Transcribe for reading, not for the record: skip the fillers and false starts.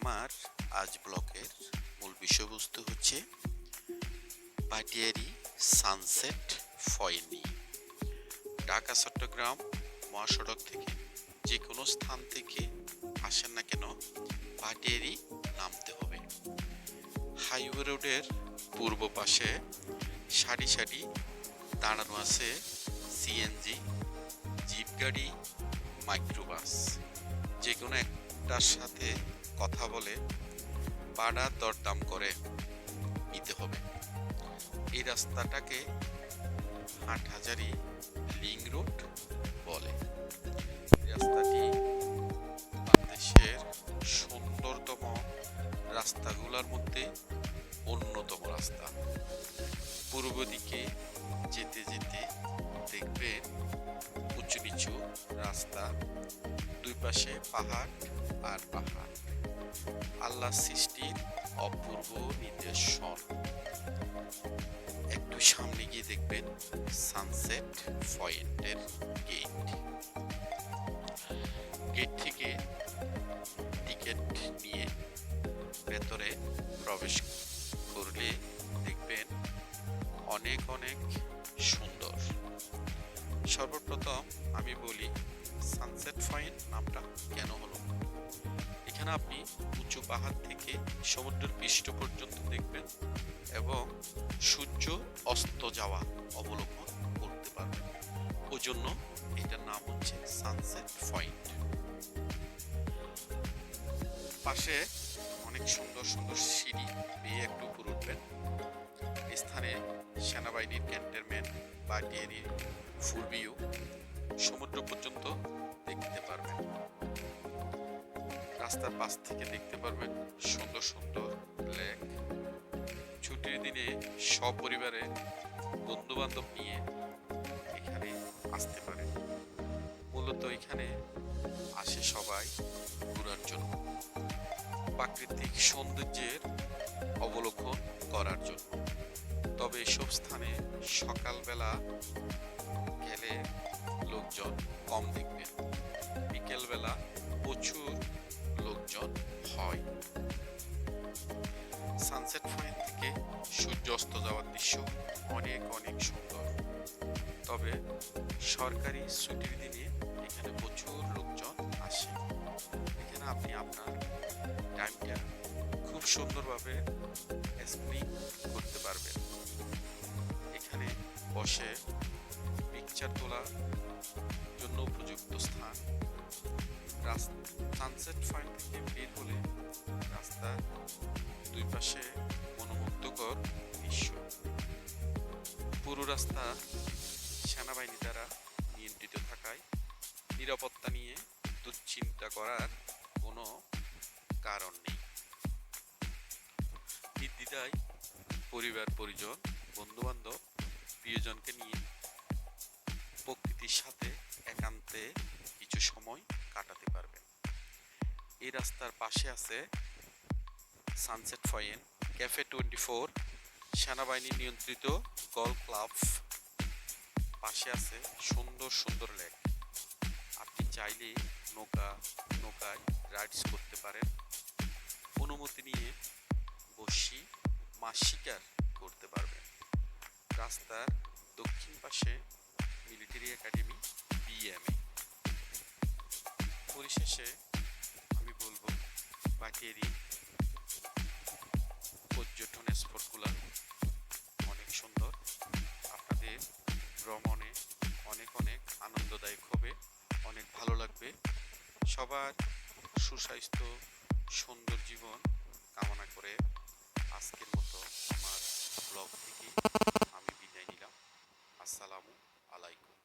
আমার আজ ব্লগের মূল বিষয়বস্তু হচ্ছে ভাটিয়ারী সানসেট পয়েন্ট নিয়ে। ঢাকা চট্টগ্রাম মহাসড়ক থেকে যে কোনো স্থান থেকে আসেন না কেন ভাটিয়ারী নামতে হবে। হাইওয়ে রোডের পূর্ব পাশে সারি সারি দাঁড়ানো আছে সিএনজি, জিপ গাড়ি, মাইক্রোবাস। যে কোনো একটার সাথে কথা বলে ভাড়া দরদাম করে নিতে হবে। এই রাস্তাটাকে হাটহাজারী লিং রোড বলে। রাস্তাটি বাংলাদেশের সুন্দরতম রাস্তাগুলোর মধ্যে অন্যতম রাস্তা। পূর্ব দিকে যেতে যেতে দেখবেন উঁচু নিচু রাস্তা, দুই পাশে পাহাড় আর পাহাড়। আল্লাহ সৃষ্টির অপূর্ব নিদর্শন। একটু সামনে গিয়ে দেখবেন সানসেট পয়েন্টের গেট। গেট থেকে টিকিট নিয়ে ভেতরে প্রবেশ করলে দেখবেন অনেক অনেক সুন্দর। সর্বপ্রথম আমি বলি সানসেট পয়েন্ট নামটা কেন হলো। এখানে আপনি উঁচু পাহাড় থেকে সমুদ্রের পৃষ্ঠ পর্যন্ত দেখবেন এবং সূর্য অস্ত যাওয়া অবলোকন করতে পারবেন। ওই জন্য এটার নাম হচ্ছে সানসেট পয়েন্ট। পাশে অনেক সুন্দর সুন্দর সিঁড়ি বেয়ে একটু উপরে উঠবেন। স্থানে সেনাবাহিনীর ক্যান্টনমেন্ট, ভাটিয়ারীর ফুল ভিউ, সমুদ্র পর্যন্ত দেখতে পারবেন। রাস্তার পাশ থেকে দেখতে পারবেন সুন্দর সুন্দর লেক। ছুটির দিনে সপরিবারে বন্ধু বান্ধব নিয়ে এখানে আসতে পারেন। মূলত এখানে আসে সবাই ঘোরার জন্য, প্রাকৃতিক সৌন্দর্যের অবলোকন করার জন্য। তবে এসব স্থানে সকালবেলা গেলে লোকজন কম দেখবেন, বিকেলবেলা প্রচুর লোকজন হয়। সানসেট পয়েন্ট থেকে সূর্য অস্ত যাওয়ার দৃশ্য অনেক অনেক সুন্দর। তবে সরকারি ছুটির দিনে এখানে প্রচুর লোকজন আসে। এখানে আপনি আপনার টাইমটা খুব সুন্দরভাবে স্পেন্ড করতে পারবেন। এখানে বসে পিকচার তোলার জন্য উপযুক্ত স্থান। সানসেট পয়েন্ট থেকে বের হলে রাস্তার দুই পাশে মনোমুগ্ধকর দৃশ্য। পুরো রাস্তা সেনাবাহিনী দ্বারা নিয়ন্ত্রিত থাকায় নিরাপত্তা নিয়ে দুশ্চিন্তা করার কোনো কারণ নেই। নির্দ্বিধায় পরিবার পরিজন, বন্ধু বান্ধব, প্রিয়জনকে নিয়ে প্রকৃতির সাথে একান্তে কিছু সময় কাটাতে পারবেন। এই রাস্তার পাশে আছে সানসেট পয়েন্ট, ক্যাফে 24, সেনাবাহিনী নিয়ন্ত্রিত গল্ফ ক্লাব। পাশে আছে সুন্দর সুন্দর লেক। আপনি চাইলে নৌকায় রাইডস করতে পারেন। অনুমতি নিয়ে বসি মাছ শিকার করতে পারবেন। রাস্তার দক্ষিণ পাশে মিলিটারি একাডেমি, বিএমএ। পরিশেষে আমি বলবো ভাটিয়ারী পর্যটন স্পটগুলো অনেক সুন্দর। আপনাদের ভ্রমণে অনেক অনেক আনন্দদায়ক হবে, অনেক ভালো লাগবে। সবার সুস্বাস্থ্য, সুন্দর জীবন কামনা করে আজকের মতো আমার ব্লগ থেকে আমি বিদায় নিলাম। আসসালামু আলাইকুম।